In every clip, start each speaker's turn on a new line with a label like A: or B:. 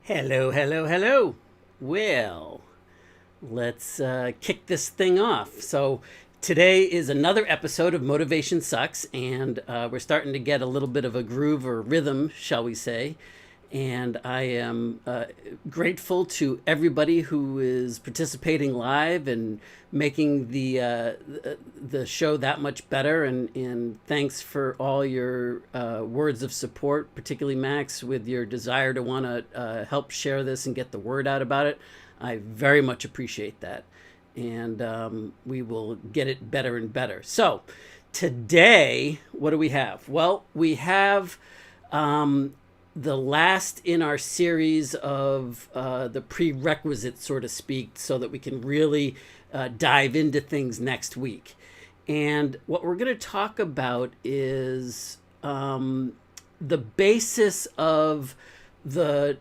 A: Hello, hello, hello. Well, let's kick this thing off. So, today is another episode of Motivation Sucks, and we're starting to get a little bit of a groove or rhythm, shall we say. And I am grateful to everybody who is participating live and making the show that much better. And thanks for all your words of support, particularly Max, with your desire to want to help share this and get the word out about it. I very much appreciate that. And we will get it better and better. So today, what do we have? Well, we have the last in our series of the prerequisites, so to speak, so that we can really dive into things next week. And what we're going to talk about is the basis of the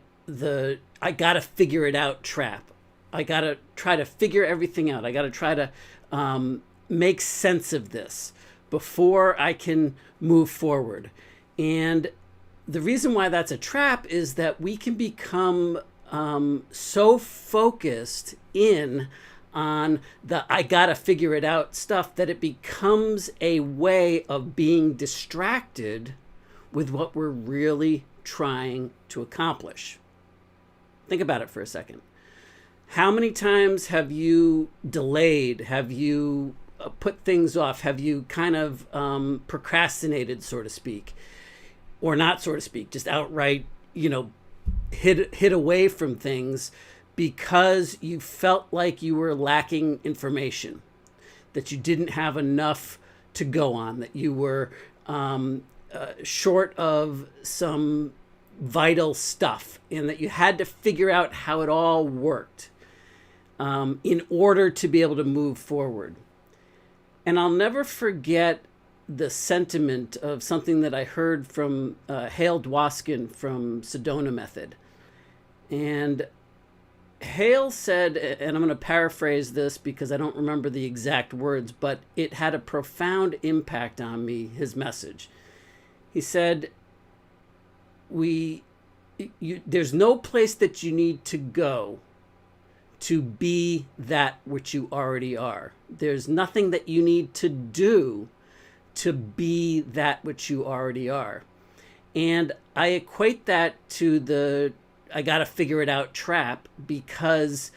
A: I got to figure it out trap. I got to try to figure everything out. I got to try to make sense of this before I can move forward. And the reason why that's a trap is that we can become so focused in on the I gotta figure it out stuff that it becomes a way of being distracted with what we're really trying to accomplish. Think about it for a second. How many times have you delayed? Have you put things off? Have you kind of procrastinated, so to speak? Or not, so to speak, just outright, hid away from things because you felt like you were lacking information, that you didn't have enough to go on, that you were short of some vital stuff, and that you had to figure out how it all worked in order to be able to move forward. And I'll never forget the sentiment of something that I heard from Hale Dwoskin from Sedona Method. And Hale said, and I'm going to paraphrase this because I don't remember the exact words, but it had a profound impact on me, his message. He said, there's no place that you need to go to be that which you already are. There's nothing that you need to do to be that which you already are. And I equate that to the I gotta figure it out trap, because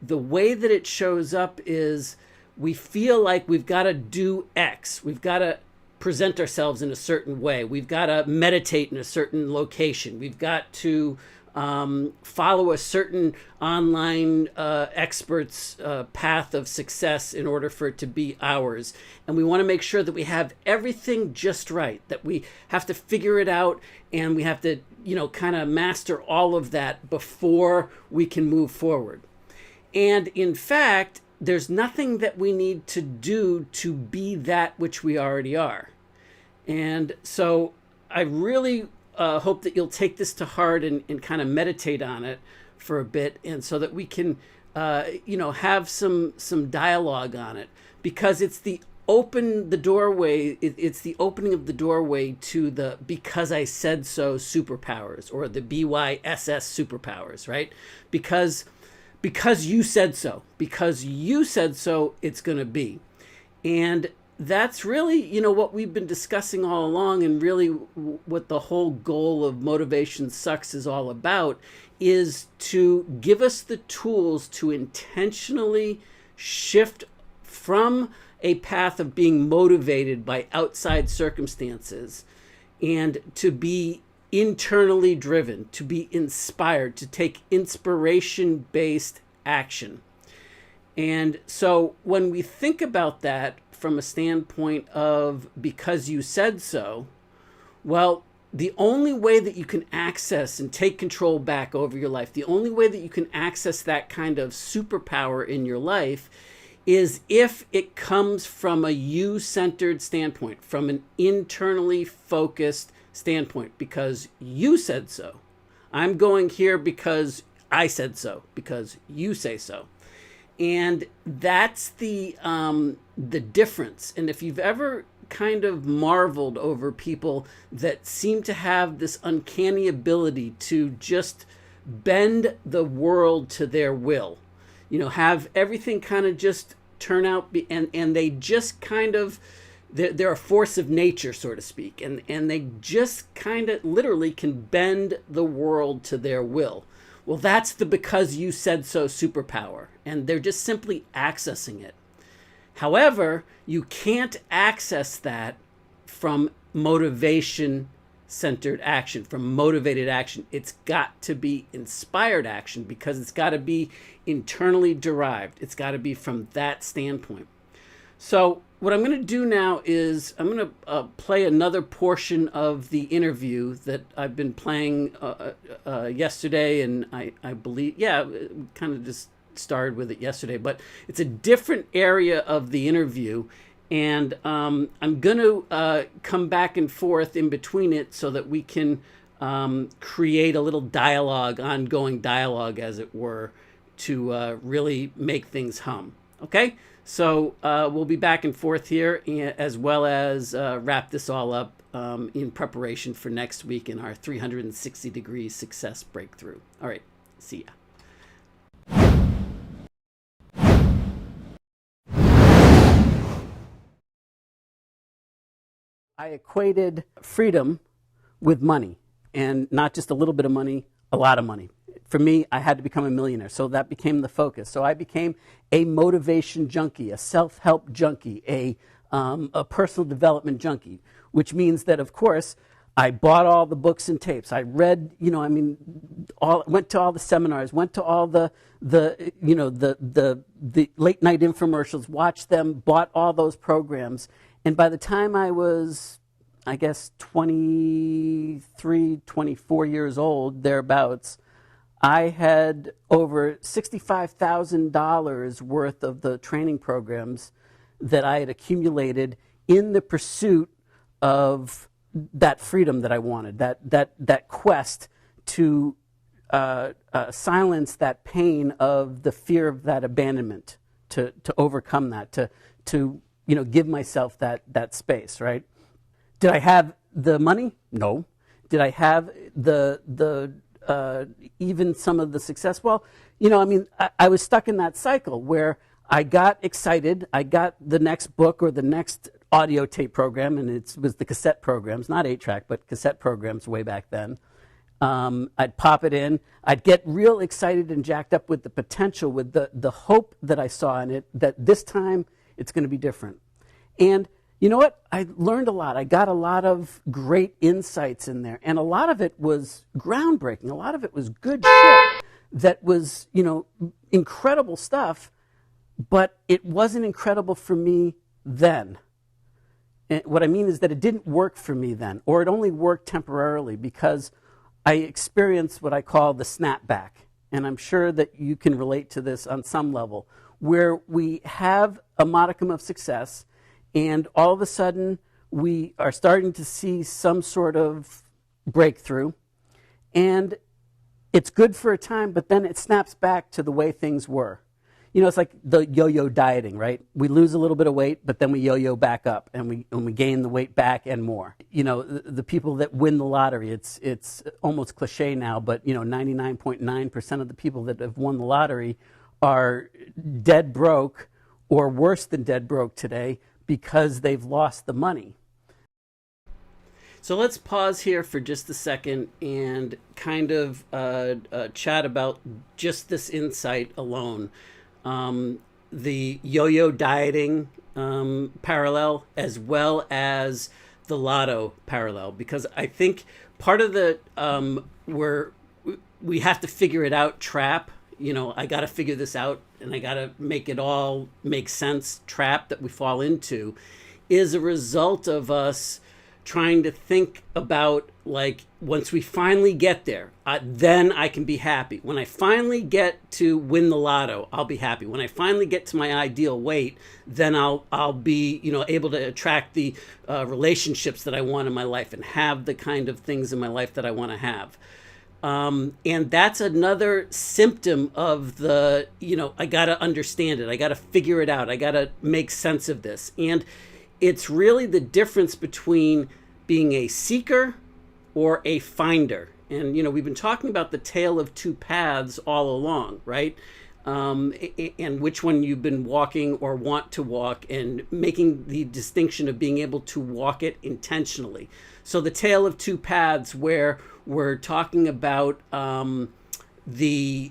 A: the way that it shows up is we feel like we've got to do X. We've got to present ourselves in a certain way. We've got to meditate in a certain location. We've got to follow a certain online expert's path of success in order for it to be ours. And we want to make sure that we have everything just right, that we have to figure it out, and we have to, kind of master all of that before we can move forward. And in fact, there's nothing that we need to do to be that which we already are. And so I really hope that you'll take this to heart and kind of meditate on it for a bit, and so that we can, have some dialogue on it, because it's the doorway. It's the opening of the doorway to the because I said so superpowers, or the BYSS superpowers, right? Because you said so, it's going to be. And that's really, what we've been discussing all along, and really what the whole goal of Motivation Sucks is all about, is to give us the tools to intentionally shift from a path of being motivated by outside circumstances and to be internally driven, to be inspired, to take inspiration-based action. And so when we think about that from a standpoint of because you said so, well, the only way that you can access and take control back over your life, the only way that you can access that kind of superpower in your life is if it comes from a you-centered standpoint, from an internally focused standpoint, because you said so. I'm going here because I said so, because you say so. And that's the difference. And if you've ever kind of marveled over people that seem to have this uncanny ability to just bend the world to their will, have everything kind of just turn out, and they just kind of, they're a force of nature, so to speak, and they just kind of literally can bend the world to their will. Well, that's the because you said so superpower, and they're just simply accessing it. However, you can't access that from motivation centered action, from motivated action. It's got to be inspired action, because it's got to be internally derived. It's got to be from that standpoint. So what I'm going to do now is I'm going to play another portion of the interview that I've been playing yesterday, and I believe, kind of just started with it yesterday, but it's a different area of the interview, and I'm going to come back and forth in between it so that we can create a little dialogue, ongoing dialogue, as it were, to really make things hum. Okay? So we'll be back and forth here, as well as wrap this all up in preparation for next week in our 360-degree success breakthrough. All right, see ya. I equated freedom with money, and not just a little bit of money, a lot of money. For me, I had to become a millionaire, so that became the focus. So I became a motivation junkie, a self-help junkie, a personal development junkie, which means that, of course, I bought all the books and tapes. I read, went to all the seminars, went to all the late night infomercials, watched them, bought all those programs. And by the time I was, I guess, 23, 24 years old, thereabouts, I had over $65,000 worth of the training programs that I had accumulated in the pursuit of that freedom that I wanted, that quest to silence that pain of the fear of that abandonment, to overcome that, to give myself that space, right? Did I have the money? No. Did I have even some of the success? Well, I was stuck in that cycle where I got excited. I got the next book or the next audio tape program, and it was the cassette programs, not 8-track, but cassette programs way back then. I'd pop it in. I'd get real excited and jacked up with the potential, with the hope that I saw in it, that this time it's going to be different. And you know what? I learned a lot. I got a lot of great insights in there. And a lot of it was groundbreaking. A lot of it was good shit that was, incredible stuff. But it wasn't incredible for me then. And what I mean is that it didn't work for me then, or it only worked temporarily, because I experienced what I call the snapback. And I'm sure that you can relate to this on some level, where we have a modicum of success, and all of a sudden we are starting to see some sort of breakthrough, and it's good for a time, but then it snaps back to the way things were. It's like the yo-yo dieting, right? We lose a little bit of weight, but then we yo-yo back up, and we gain the weight back and more. The people that win the lottery, it's almost cliche now, but 99.9% of the people that have won the lottery are dead broke, or worse than dead broke today, because they've lost the money. So let's pause here for just a second and kind of chat about just this insight alone. The yo-yo dieting parallel, as well as the lotto parallel, because I think part of the where we have to figure it out trap, I got to figure this out and I got to make it all make sense trap that we fall into, is a result of us trying to think about, like, once we finally get there, then I can be happy. When I finally get to win the lotto, I'll be happy. When I finally get to my ideal weight, then I'll be able to attract the relationships that I want in my life and have the kind of things in my life that I want to have. And that's another symptom of the, I got to understand it. I got to figure it out. I got to make sense of this. And it's really the difference between being a seeker or a finder. And, we've been talking about the tale of two paths all along, right? And which one you've been walking or want to walk, and making the distinction of being able to walk it intentionally. So the tale of two paths, where we're talking about the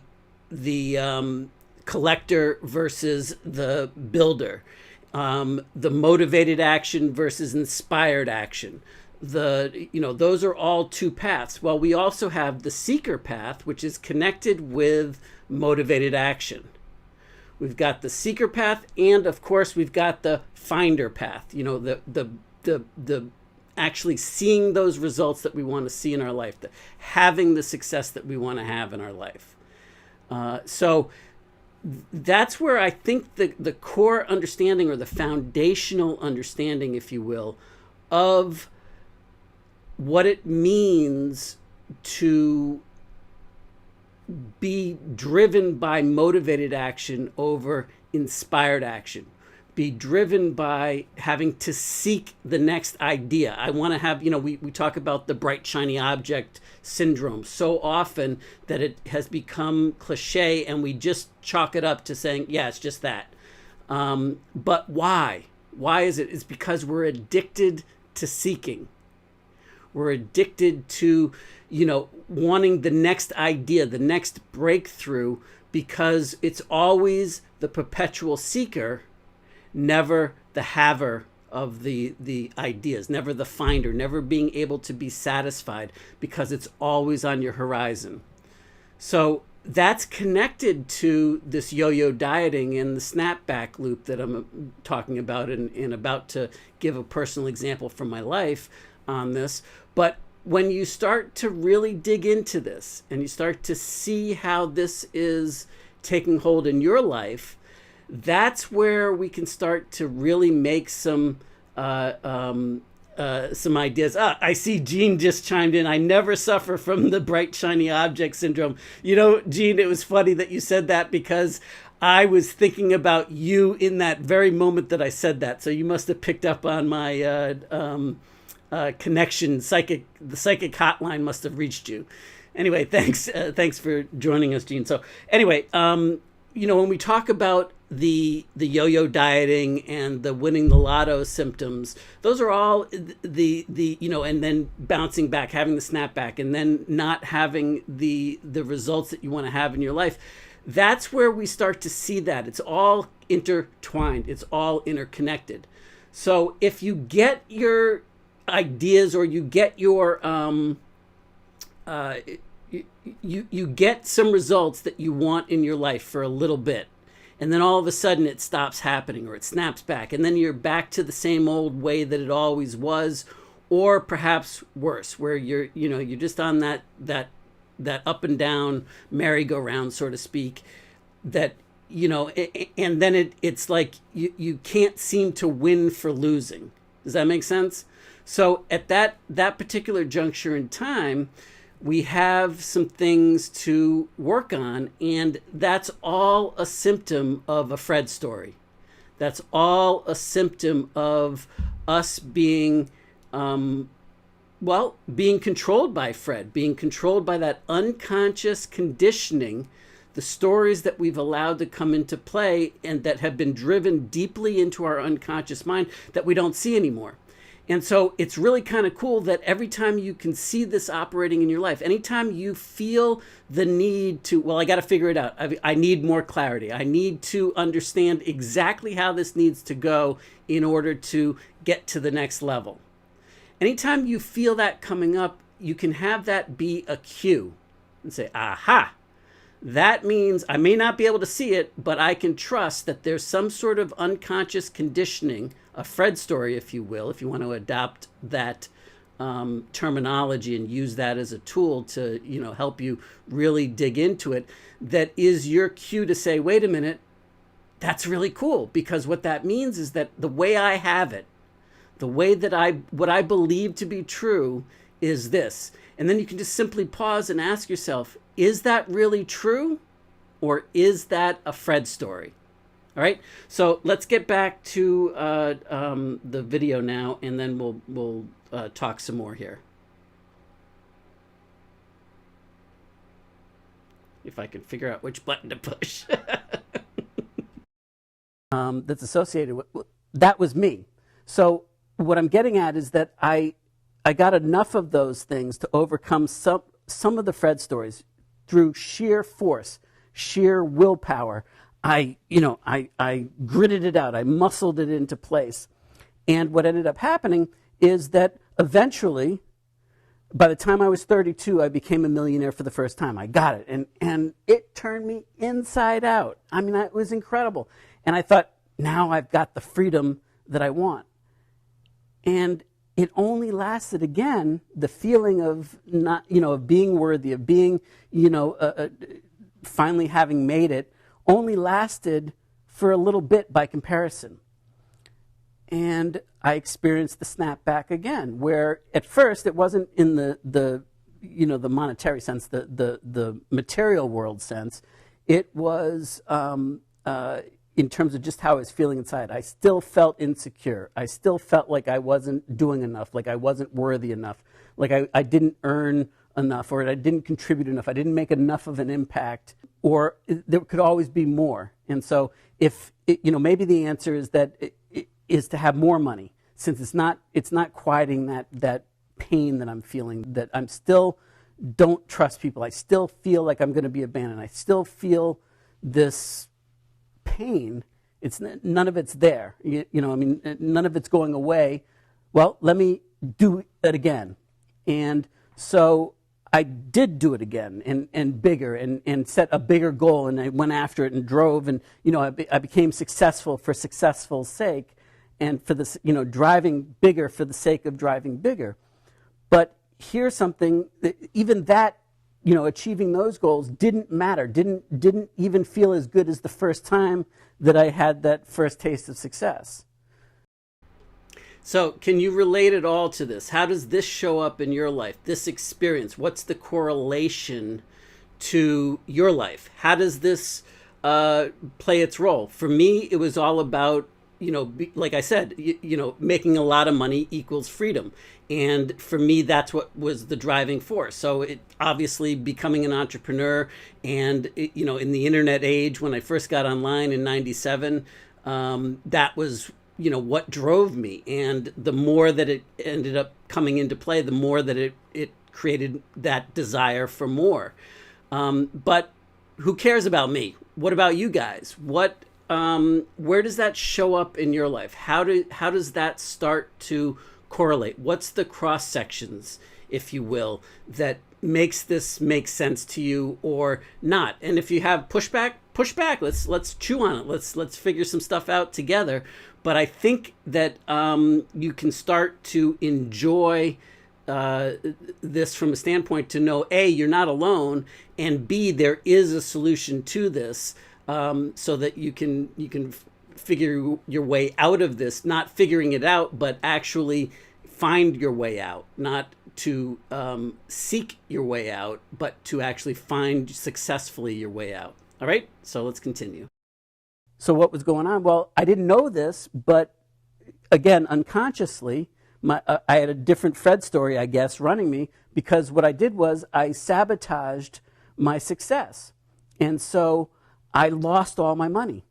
A: collector versus the builder, the motivated action versus inspired action. Those are all two paths. Well, we also have the seeker path, which is connected with motivated action. We've got the seeker path, and of course we've got the finder path. The actually seeing those results that we want to see in our life, having the success that we want to have in our life. So that's where I think the core understanding, or the foundational understanding, if you will, of what it means to be driven by motivated action over inspired action. Be driven by having to seek the next idea. I want to have, we talk about the bright, shiny object syndrome so often that it has become cliche, and we just chalk it up to saying, yeah, it's just that. But why? Why is it? It's because we're addicted to seeking. We're addicted to, wanting the next idea, the next breakthrough, because it's always the perpetual seeker, never the haver of the ideas, never the finder, never being able to be satisfied, because it's always on your horizon. So that's connected to this yo-yo dieting and the snapback loop that I'm talking about, and about to give a personal example from my life on this. But when you start to really dig into this, and you start to see how this is taking hold in your life, that's where we can start to really make some ideas. I see Gene just chimed in. I never suffer from the bright, shiny object syndrome. Gene, it was funny that you said that, because I was thinking about you in that very moment that I said that. So you must have picked up on my connection. The psychic hotline must have reached you. Anyway, thanks for joining us, Gene. So anyway, when we talk about the yo-yo dieting and the winning the lotto symptoms, those are all the and then bouncing back, having the snapback, and then not having the results that you want to have in your life. That's where we start to see that it's all intertwined, it's all interconnected. So if you get your ideas, or you get your you get some results that you want in your life for a little bit, and then all of a sudden it stops happening, or it snaps back, and then you're back to the same old way that it always was, or perhaps worse, where you're just on that up and down merry-go-round, so to speak, that and then it's like you can't seem to win for losing. Does that make sense? So at that particular juncture in time, we have some things to work on, and that's all a symptom of a Fred story. That's all a symptom of us being being controlled by Fred, being controlled by that unconscious conditioning, the stories that we've allowed to come into play, and that have been driven deeply into our unconscious mind, that we don't see anymore. And so it's really kind of cool that every time you can see this operating in your life, anytime you feel the need to, I got to figure it out. I need more clarity. I need to understand exactly how this needs to go in order to get to the next level. Anytime you feel that coming up, you can have that be a cue and say, aha, that means I may not be able to see it, but I can trust that there's some sort of unconscious conditioning, a Fred story, if you will, if you want to adopt that terminology and use that as a tool to, help you really dig into it, that is your cue to say, wait a minute, that's really cool. Because what that means is that the way I have it, the way that what I believe to be true is this. And then you can just simply pause and ask yourself, is that really true? Or is that a Fred story? All right. So let's get back to the video now, and then we'll talk some more here. if I can figure out which button to push.
B: That's associated with that was me. So what I'm getting at is that I got enough of those things to overcome some of the Fred stories through sheer force, sheer willpower. I gritted it out. I muscled it into place. And what ended up happening is that eventually, by the time I was 32, I became a millionaire for the first time. I got it. And it turned me inside out. I mean, it was incredible. And I thought, now I've got the freedom that I want. And it only lasted, again, the feeling of not, of being worthy, of being, finally having made it, only lasted for a little bit by comparison. And I experienced the snapback again, where at first it wasn't in the monetary sense, the material world sense. It was in terms of just how I was feeling inside. I still felt insecure. I still felt like I wasn't doing enough, like I wasn't worthy enough, like I didn't earn enough, or I didn't contribute enough. I didn't make enough of an impact, or there could always be more. And so maybe the answer is that is to have more money, since it's not quieting that pain that I'm feeling, that I'm still don't trust people. I still feel like I'm going to be abandoned. I still feel this pain. It's none of it's there. None of it's going away. Well, let me do it again. And so I did do it again, and bigger, and set a bigger goal, and I went after it and drove, and I became successful for successful's sake, and for this, driving bigger for the sake of driving bigger. But here's something that even that, achieving those goals didn't matter, didn't even feel as good as the first time that I had that first taste of success.
A: So can you relate it all to this? How does this show up in your life, this experience? What's the correlation to your life? How does this play its role? For me, it was all about, like I said, making a lot of money equals freedom. And for me, that's what was the driving force. So it obviously becoming an entrepreneur, and, in the internet age, when I first got online in 97, that was, what drove me. And the more that it ended up coming into play, the more that it created that desire for more. But who cares about me? What about you guys? Where does that show up in your life? How does that start to correlate? What's the cross sections, if you will, that makes this make sense to you or not? And if you have pushback, push back. Let's chew on it. Let's figure some stuff out together. But I think that you can start to enjoy this from a standpoint to know, A, you're not alone, and B, there is a solution to this, so that you can figure your way out of this, not figuring it out, but actually find your way out, not to seek your way out, but to actually find successfully your way out. All right, so let's continue.
B: So what was going on? Well, I didn't know this, but again, unconsciously, I had a different Fred story, I guess, running me, because what I did was I sabotaged my success. And so I lost all my money,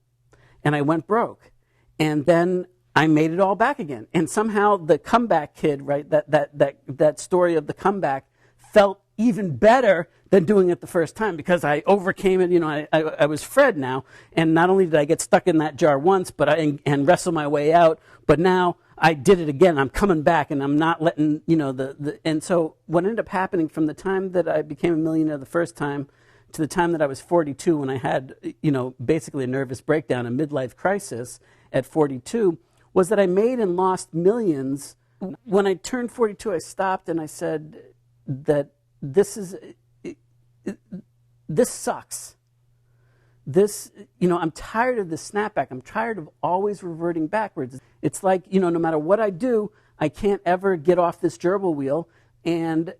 B: and I went broke. And then I made it all back again. And somehow the comeback kid, right, that story of the comeback felt even better than doing it the first time, because I overcame it. I was Fred now, and not only did I get stuck in that jar once, but and wrestle my way out, but now I did it again. I'm coming back, and I'm not letting, and so what ended up happening from the time that I became a millionaire the first time to the time that I was 42, when I had, basically a nervous breakdown, a midlife crisis at 42, was that I made and lost millions. When I turned 42, I stopped and I said that this sucks. I'm tired of this snapback. I'm tired of always reverting backwards. It's like, no matter what I do, I can't ever get off this gerbil wheel. And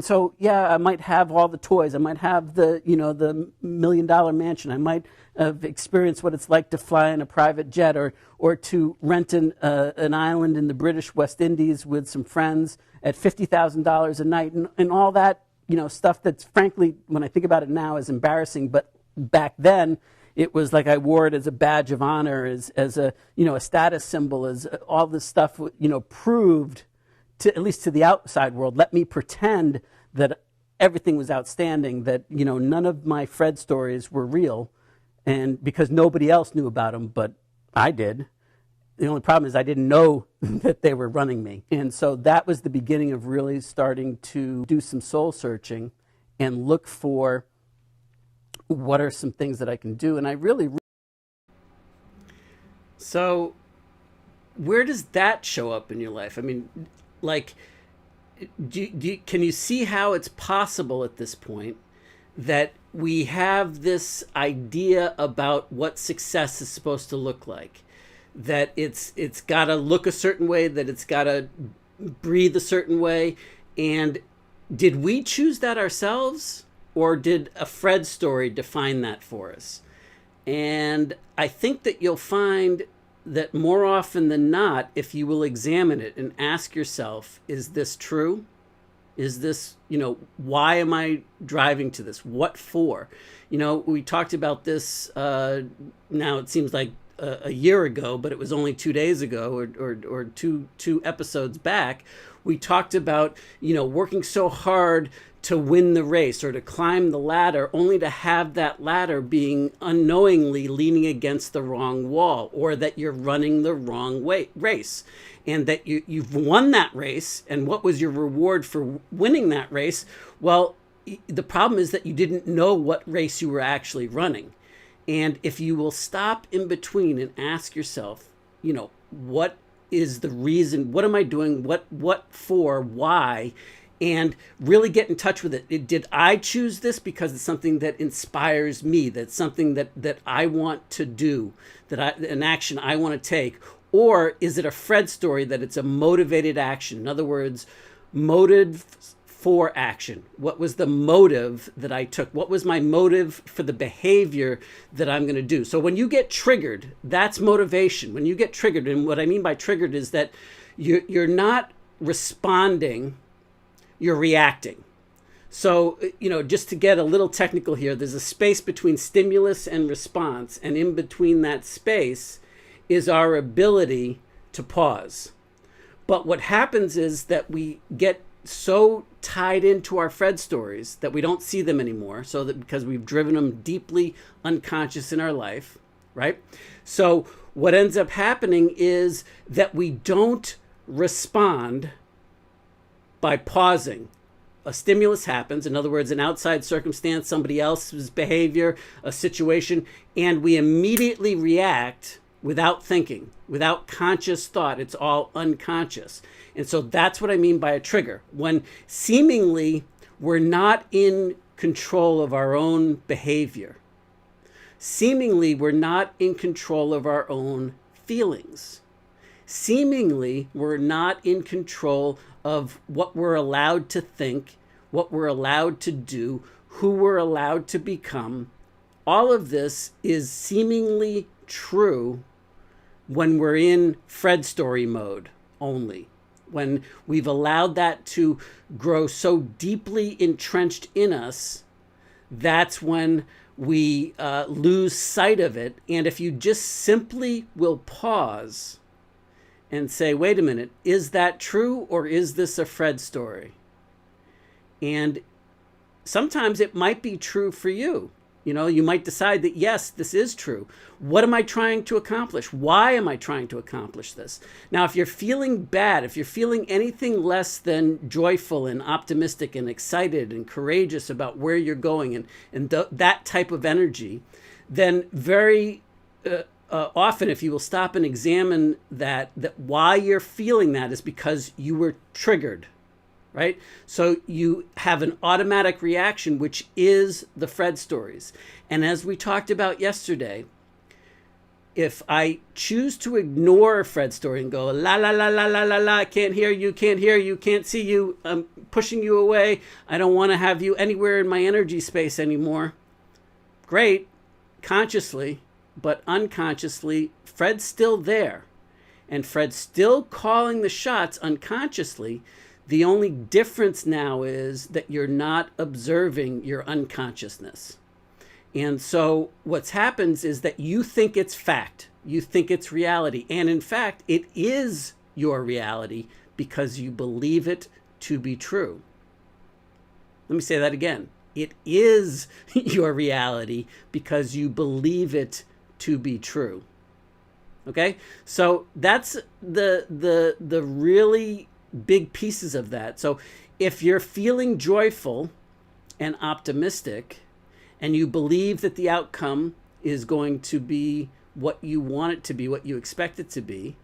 B: so, yeah, I might have all the toys. I might have the $1 million mansion. I might have experienced what it's like to fly in a private jet, or to rent an island in the British West Indies with some friends at $50,000 a night. And all that stuff that's frankly, when I think about it now, is embarrassing. But back then, it was like I wore it as a badge of honor, as a a status symbol, as all this stuff proved to, at least to the outside world. Let me pretend that everything was outstanding, that none of my Fred stories were real, and because nobody else knew about them, but I did. The only problem is I didn't know that they were running me. And so that was the beginning of really starting to do some soul searching and look for what are some things that I can do. And I really...
A: So where does that show up in your life? I mean, like, can you see how it's possible at this point that we have this idea about what success is supposed to look like? That it's got to look a certain way, that it's got to breathe a certain way. And did we choose that ourselves, or did a Fred story define that for us? And I think that you'll find that more often than not, if you will examine it and ask yourself, is this true? Is this, why am I driving to this? What for? We talked about this, now it seems like a year ago, but it was only 2 days ago, or two episodes back. We talked about, working so hard to win the race or to climb the ladder, only to have that ladder being unknowingly leaning against the wrong wall, or that you're running the wrong race, and that you've won that race. And what was your reward for winning that race? Well, the problem is that you didn't know what race you were actually running. And if you will stop in between and ask yourself, what is the reason? What am I doing? What for? Why? And really get in touch with it. Did I choose this because it's something that inspires me? That's something that I want to do, an action I want to take? Or is it a Fred story that it's a motivated action? In other words, motive for action. What was the motive that I took? What was my motive for the behavior that I'm going to do? So when you get triggered, that's motivation. When you get triggered, and what I mean by triggered is that you're not responding, you're reacting. So, just to get a little technical here, there's a space between stimulus and response, and in between that space is our ability to pause. But what happens is that we get so tied into our Fred stories that we don't see them anymore, so that because we've driven them deeply unconscious in our life, right? So what ends up happening is that we don't respond by pausing. A stimulus happens, in other words, an outside circumstance, somebody else's behavior, a situation, and we immediately react without thinking, without conscious thought. It's all unconscious. And so that's what I mean by a trigger. When seemingly we're not in control of our own behavior. Seemingly we're not in control of our own feelings. Seemingly we're not in control of what we're allowed to think, what we're allowed to do, who we're allowed to become. All of this is seemingly true when we're in Fred story mode only. When we've allowed that to grow so deeply entrenched in us, that's when we lose sight of it. And if you just simply will pause and say, wait a minute, is that true, or is this a Fred story? And sometimes it might be true for you. You might decide that, yes, this is true. What am I trying to accomplish? Why am I trying to accomplish this? Now, if you're feeling bad, if you're feeling anything less than joyful and optimistic and excited and courageous about where you're going and that type of energy, then very often, if you will stop and examine that why you're feeling that is because you were triggered. Right? So you have an automatic reaction, which is the Fred stories. And as we talked about yesterday, if I choose to ignore a Fred story and go, la, la, la, la, la, la, la, can't hear you, can't see you, I'm pushing you away, I don't want to have you anywhere in my energy space anymore. Great, consciously, but unconsciously, Fred's still there. And Fred's still calling the shots unconsciously. The only difference now is that you're not observing your unconsciousness. And so what's happens is that you think it's fact. You think it's reality. And in fact, it is your reality because you believe it to be true. Let me say that again. It is your reality because you believe it to be true. Okay? So that's the really big pieces of that. So if you're feeling joyful and optimistic and you believe that the outcome is going to be what you want it to be, what you expect it to be,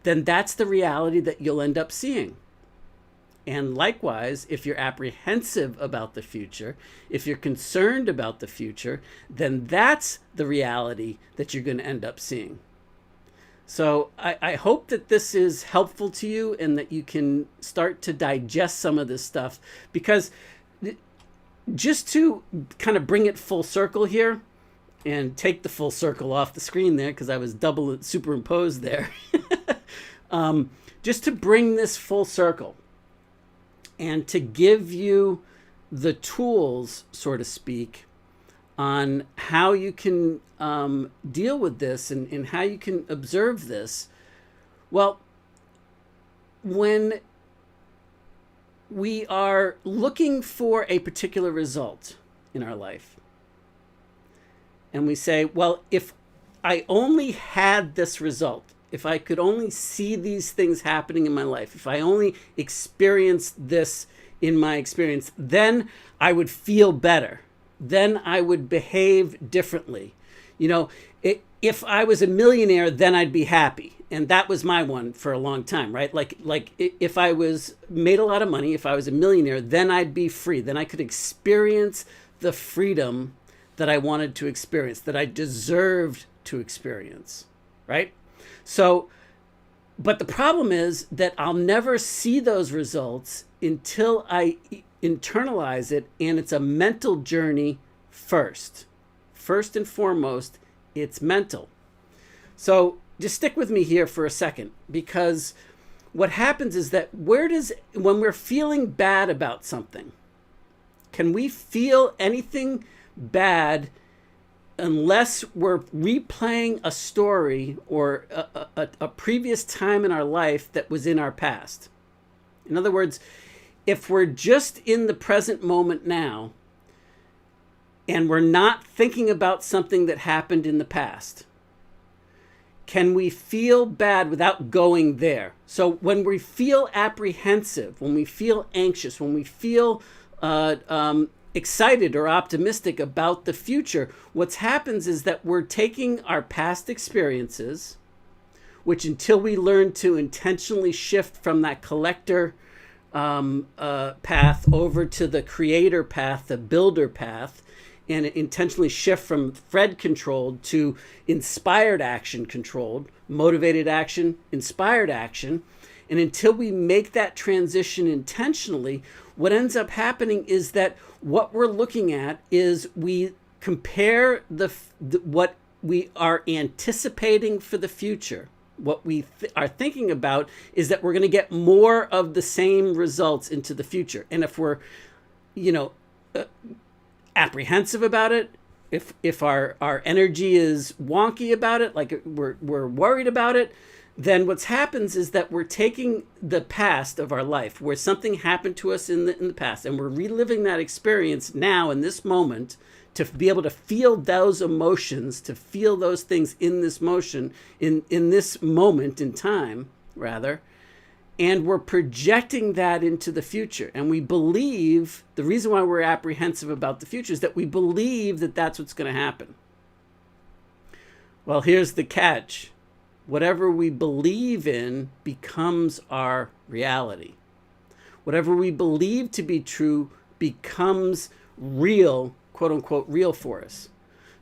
A: then that's the reality that you'll end up seeing. And likewise, if you're apprehensive about the future, if you're concerned about the future, then that's the reality that you're going to end up seeing. So I hope that this is helpful to you and that you can start to digest some of this stuff, because just to kind of bring it full circle here and take the full circle off the screen there, because I was double superimposed there, just to bring this full circle and to give you the tools, so to speak, on how you can deal with this and how you can observe this. Well, when we are looking for a particular result in our life, and we say, well, if I only had this result, if I could only see these things happening in my life, if I only experienced this in my experience, then I would feel better. Then I would behave differently. You know, if I was a millionaire, then I'd be happy. And that was my one for a long time, right? Like if I was made a lot of money, if I was a millionaire, then I'd be free. Then I could experience the freedom that I wanted to experience, that I deserved to experience, right? So, but the problem is that I'll never see those results until I internalize it, and it's a mental journey first. First and foremost, it's mental. So just stick with me here for a second, because what happens is that when we're feeling bad about something, can we feel anything bad unless we're replaying a story or a previous time in our life that was in our past? In other words, if we're just in the present moment now and we're not thinking about something that happened in the past, can we feel bad without going there? So when we feel apprehensive, when we feel anxious, when we feel excited or optimistic about the future, what happens is that we're taking our past experiences, which until we learn to intentionally shift from that collector path over to the creator path, the builder path, and intentionally shift from Fred controlled to inspired action controlled, motivated action, inspired action. And until we make that transition intentionally, what ends up happening is that what we're looking at is we compare what we are anticipating for the future. What we are thinking about is that we're going to get more of the same results into the future. And if we're, apprehensive about it, if our energy is wonky about it, like we're worried about it, then what happens is that we're taking the past of our life, where something happened to us in the past, and we're reliving that experience now in this moment to be able to feel those emotions, to feel those things in this motion, in this moment in time, rather. And we're projecting that into the future. And we believe, the reason why we're apprehensive about the future is that we believe that that's what's going to happen. Well, here's the catch. Whatever we believe in becomes our reality. Whatever we believe to be true becomes real, quote unquote, real for us.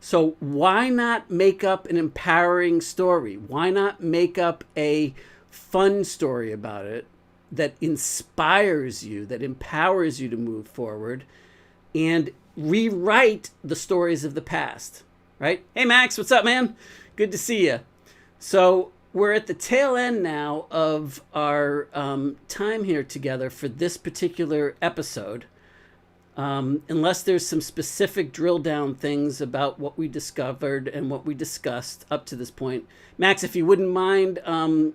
A: So why not make up an empowering story? Why not make up a fun story about it that inspires you, that empowers you to move forward, and rewrite the stories of the past, right? Hey, Max, what's up, man? Good to see you. So we're at the tail end now of our time here together for this particular episode. Unless there's some specific drill down things about what we discovered and what we discussed up to this point. Max, if you wouldn't mind, so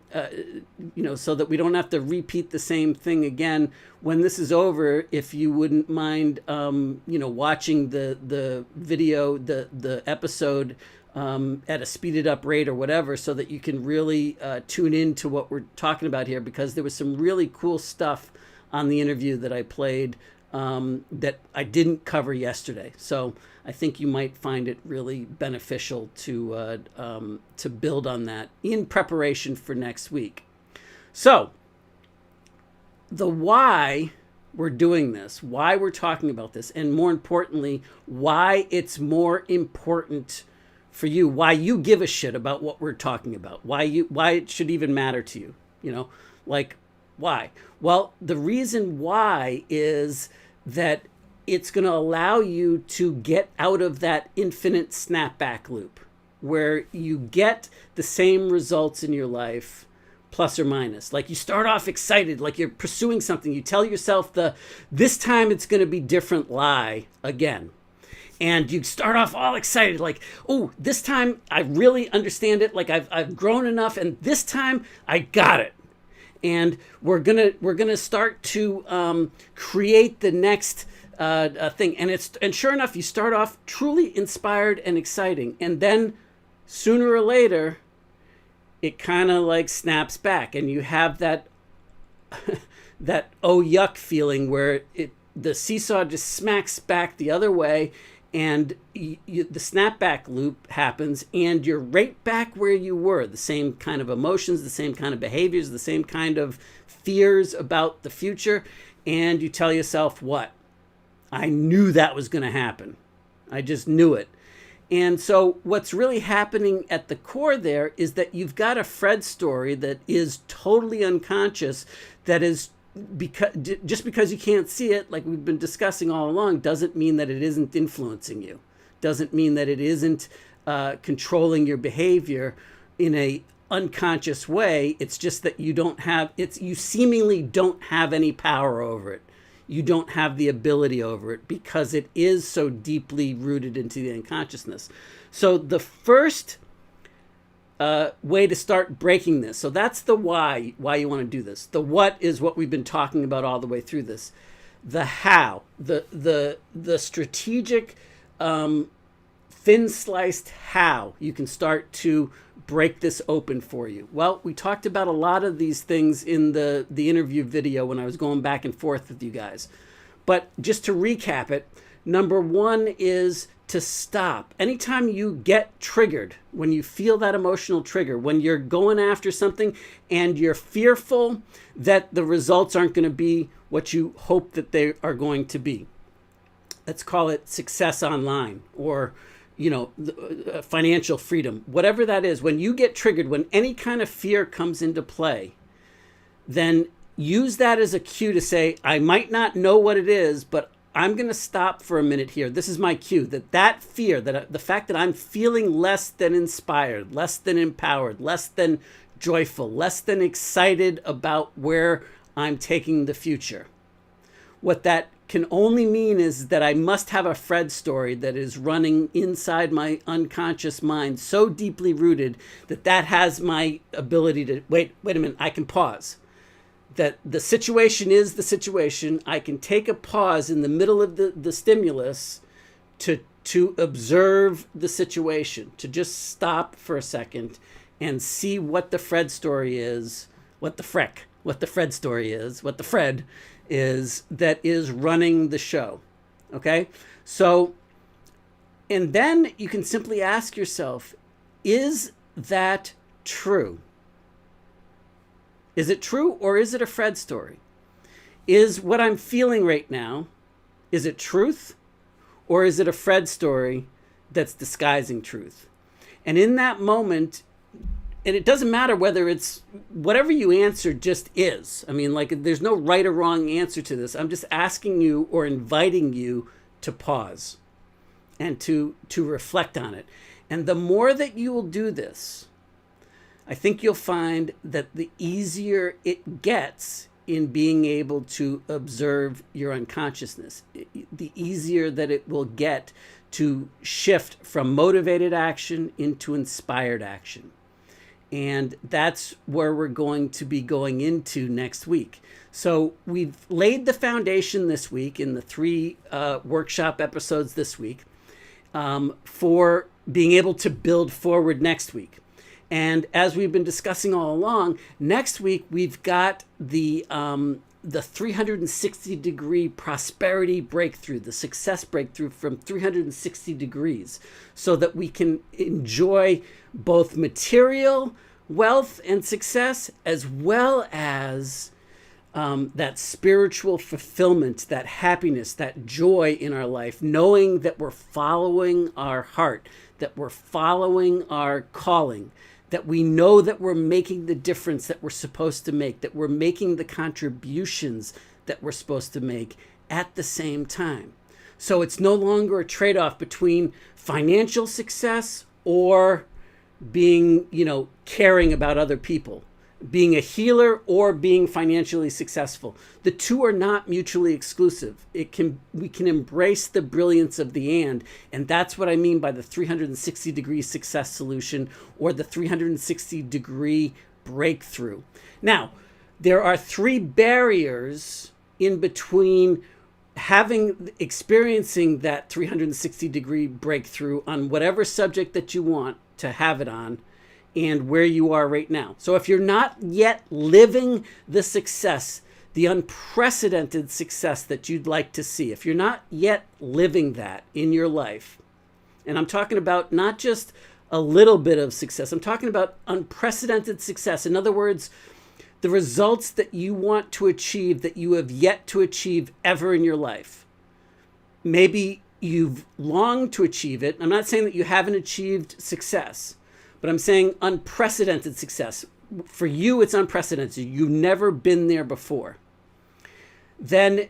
A: that we don't have to repeat the same thing again, when this is over, if you wouldn't mind, watching the video, the episode at a speeded up rate or whatever, so that you can really tune into what we're talking about here, because there was some really cool stuff on the interview that I played that I didn't cover yesterday. So I think you might find it really beneficial to build on that in preparation for next week. So the why we're doing this, why we're talking about this, and more importantly, why it's more important for you, why you give a shit about what we're talking about, why it should even matter to you, why? Well, the reason why is that it's going to allow you to get out of that infinite snapback loop where you get the same results in your life, plus or minus. Like you start off excited, like you're pursuing something. You tell yourself this time it's going to be different lie again. And you start off all excited, like, oh, this time I really understand it. Like I've grown enough, and this time I got it. And we're gonna start to create the next thing, and sure enough, you start off truly inspired and exciting, and then sooner or later, it kind of like snaps back, and you have that that oh yuck feeling where the seesaw just smacks back the other way, and the snapback loop happens, and you're right back where you were. The same kind of emotions, the same kind of behaviors, the same kind of fears about the future. And you tell yourself, what? I knew that was going to happen. I just knew it. And so what's really happening at the core there is that you've got a Fred story that is totally unconscious, that is just because you can't see it, like we've been discussing all along, doesn't mean that it isn't influencing you. Doesn't mean that it isn't controlling your behavior in a unconscious way. It's just that you seemingly don't have any power over it. You don't have the ability over it because it is so deeply rooted into the unconsciousness. So the first way to start breaking this. So that's the why you want to do this. The what is what we've been talking about all the way through this. The how, the strategic, thin sliced how you can start to break this open for you. Well, we talked about a lot of these things in the interview video when I was going back and forth with you guys. But just to recap it, number one is to stop. Anytime you get triggered, when you feel that emotional trigger, when you're going after something and you're fearful that the results aren't going to be what you hope that they are going to be. Let's call it success online, or financial freedom, whatever that is. When you get triggered, when any kind of fear comes into play, then use that as a cue to say, I might not know what it is, but I'm going to stop for a minute here. This is my cue, that fear, the fact that I'm feeling less than inspired, less than empowered, less than joyful, less than excited about where I'm taking the future. What that can only mean is that I must have a Fred story that is running inside my unconscious mind, so deeply rooted that has my ability to, wait a minute, I can pause. That the situation is the situation. I can take a pause in the middle of the stimulus to observe the situation, to just stop for a second and see what the Fred story is, what the Fred is that is running the show. Okay? So, and then you can simply ask yourself, is that true? Is it true, or is it a Fred story? Is what I'm feeling right now, is it truth, or is it a Fred story that's disguising truth? And in that moment, and it doesn't matter whether it's whatever you answer, just is. I mean, like, there's no right or wrong answer to this. I'm just asking you or inviting you to pause and to reflect on it. And the more that you will do this, I think you'll find that the easier it gets in being able to observe your unconsciousness, the easier that it will get to shift from motivated action into inspired action. And that's where we're going to be going into next week. So we've laid the foundation this week in the 3 workshop episodes this week for being able to build forward next week. And as we've been discussing all along, next week we've got the 360-degree prosperity breakthrough, the success breakthrough from 360 degrees, so that we can enjoy both material wealth and success, as well as that spiritual fulfillment, that happiness, that joy in our life, knowing that we're following our heart, that we're following our calling, that we know that we're making the difference that we're supposed to make, that we're making the contributions that we're supposed to make at the same time. So it's no longer a trade-off between financial success or being, caring about other people, being a healer or being financially successful. The two are not mutually exclusive. We can embrace the brilliance of the and that's what I mean by the 360-degree success solution, or the 360-degree breakthrough. Now, there are 3 barriers in between experiencing that 360-degree breakthrough on whatever subject that you want to have it on, and where you are right now. So if you're not yet living the success, the unprecedented success that you'd like to see, if you're not yet living that in your life, and I'm talking about not just a little bit of success, I'm talking about unprecedented success. In other words, the results that you want to achieve that you have yet to achieve ever in your life. Maybe you've longed to achieve it. I'm not saying that you haven't achieved success, but I'm saying unprecedented success. For you, it's unprecedented. You've never been there before. Then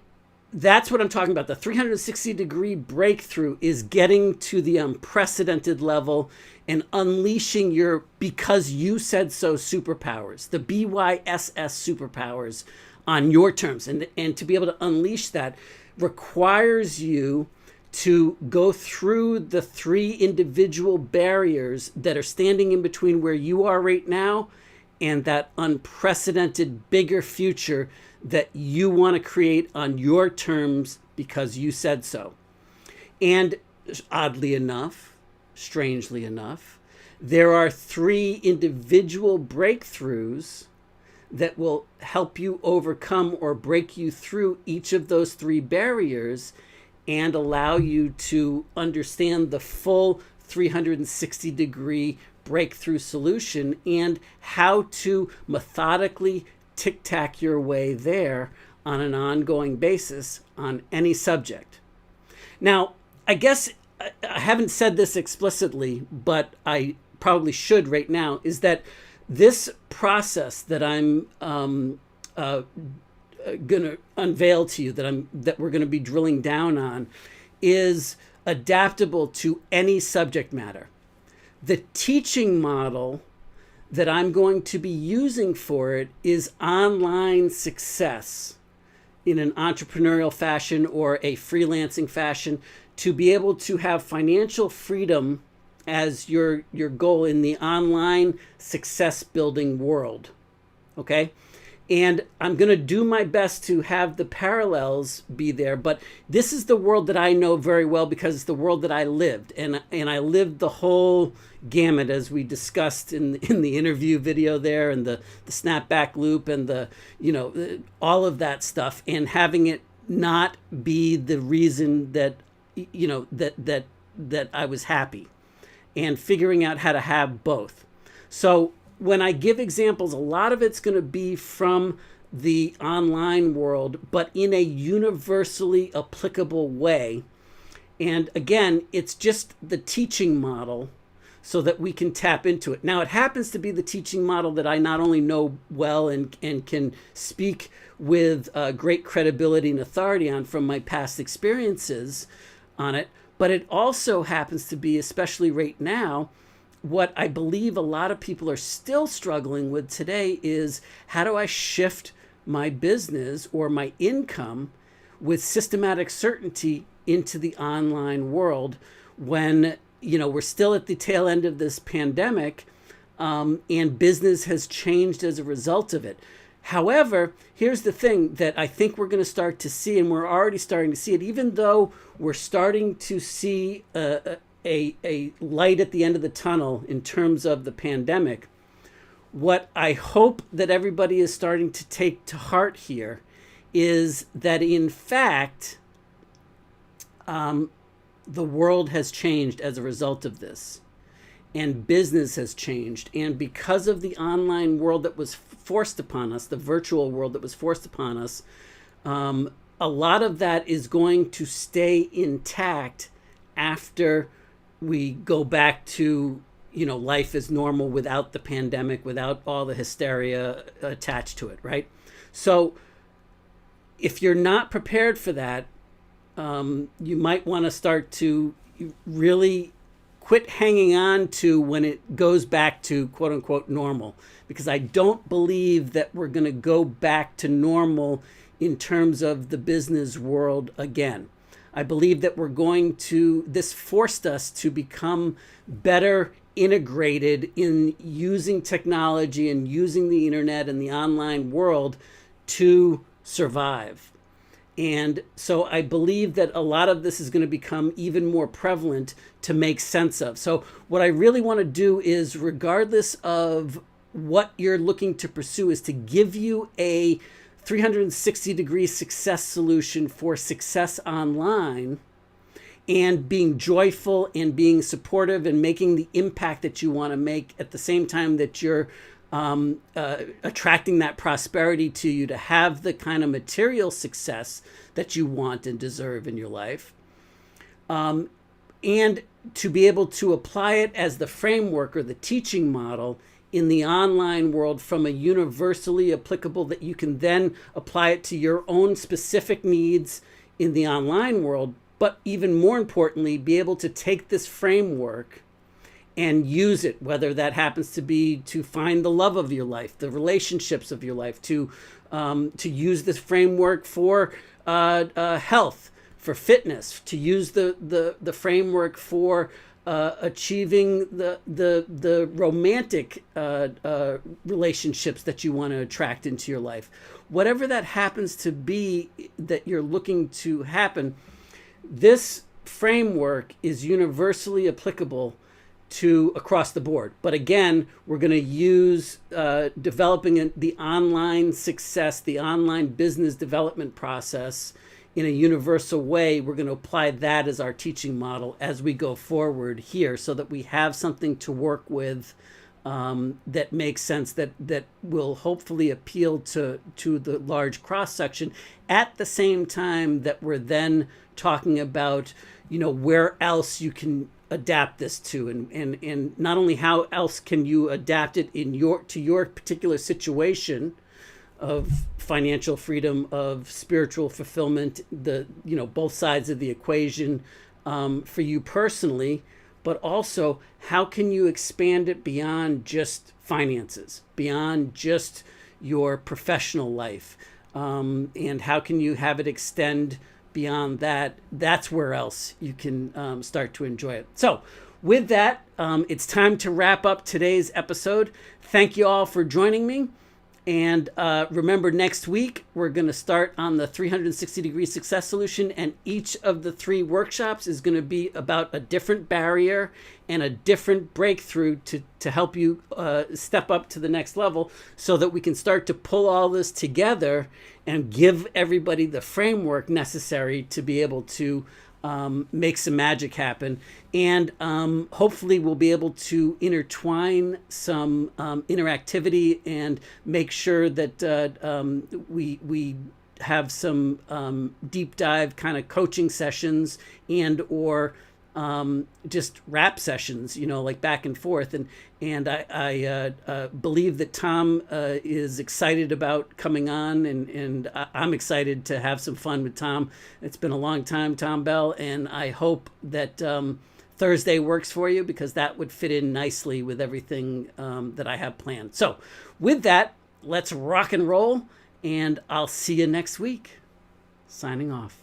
A: that's what I'm talking about. The 360-degree breakthrough is getting to the unprecedented level and unleashing your because you said so superpowers, the BYSS superpowers on your terms. And to be able to unleash that requires you to go through the 3 individual barriers that are standing in between where you are right now and that unprecedented bigger future that you want to create on your terms because you said so. And oddly enough, strangely enough, there are 3 individual breakthroughs that will help you overcome or break you through each of those 3 barriers and allow you to understand the full 360-degree breakthrough solution and how to methodically tic-tac your way there on an ongoing basis on any subject. Now, I guess I haven't said this explicitly, but I probably should right now, is that this process that I'm going to unveil to you, that we're going to be drilling down on, is adaptable to any subject matter. The teaching model that I'm going to be using for it is online success in an entrepreneurial fashion or a freelancing fashion, to be able to have financial freedom as your goal in the online success building world. Okay? And I'm going to do my best to have the parallels be there, but this is the world that I know very well because it's the world that I lived, and I lived the whole gamut, as we discussed in the interview video there, and the snapback loop, and all of that stuff, and having it not be the reason that that I was happy, and figuring out how to have both. So when I give examples, a lot of it's going to be from the online world, but in a universally applicable way. And again, it's just the teaching model so that we can tap into it. Now, it happens to be the teaching model that I not only know well and can speak with great credibility and authority on from my past experiences on it, but it also happens to be, especially right now, what I believe a lot of people are still struggling with today is, how do I shift my business or my income with systematic certainty into the online world when, we're still at the tail end of this pandemic, and business has changed as a result of it. However, here's the thing that I think we're going to start to see, and we're already starting to see it, even though we're starting to see a light at the end of the tunnel in terms of the pandemic. What I hope that everybody is starting to take to heart here is that, in fact, the world has changed as a result of this, and business has changed. And because of the online world that was forced upon us, the virtual world that was forced upon us, a lot of that is going to stay intact after we go back to, life as normal without the pandemic, without all the hysteria attached to it, right? So if you're not prepared for that, you might want to start to really quit hanging on to when it goes back to quote unquote normal, because I don't believe that we're going to go back to normal in terms of the business world again. I believe that this forced us to become better integrated in using technology and using the internet and the online world to survive. And so I believe that a lot of this is going to become even more prevalent to make sense of. So what I really want to do is, regardless of what you're looking to pursue, is to give you a 360-degree success solution for success online, and being joyful and being supportive and making the impact that you want to make at the same time that you're attracting that prosperity to you to have the kind of material success that you want and deserve in your life. And to be able to apply it as the framework or the teaching model in the online world from a universally applicable, that you can then apply it to your own specific needs in the online world, but even more importantly, be able to take this framework and use it, whether that happens to be to find the love of your life, the relationships of your life, to use this framework for health, for fitness, to use the framework for achieving the romantic relationships that you want to attract into your life. Whatever that happens to be that you're looking to happen, this framework is universally applicable to across the board. But again, we're going to use developing the online success, the online business development process in a universal way. We're going to apply that as our teaching model as we go forward here, so that we have something to work with that makes sense, that will hopefully appeal to the large cross section, at the same time that we're then talking about, where else you can adapt this to, and not only how else can you adapt it to your particular situation of financial freedom, of spiritual fulfillment, both sides of the equation for you personally, but also how can you expand it beyond just finances, beyond just your professional life, and how can you have it extend beyond that? That's where else you can start to enjoy it. So with that, it's time to wrap up today's episode. Thank you all for joining me. And remember, next week, we're going to start on the 360-degree success solution. And each of the 3 workshops is going to be about a different barrier and a different breakthrough to help you step up to the next level, so that we can start to pull all this together and give everybody the framework necessary to be able to make some magic happen. And hopefully we'll be able to intertwine some interactivity and make sure that we have some deep dive kind of coaching sessions or just rap sessions, like back and forth. And I believe that Tom is excited about coming on, and I'm excited to have some fun with Tom. It's been a long time, Tom Bell, and I hope that Thursday works for you, because that would fit in nicely with everything that I have planned. So with that, let's rock and roll, and I'll see you next week. Signing off.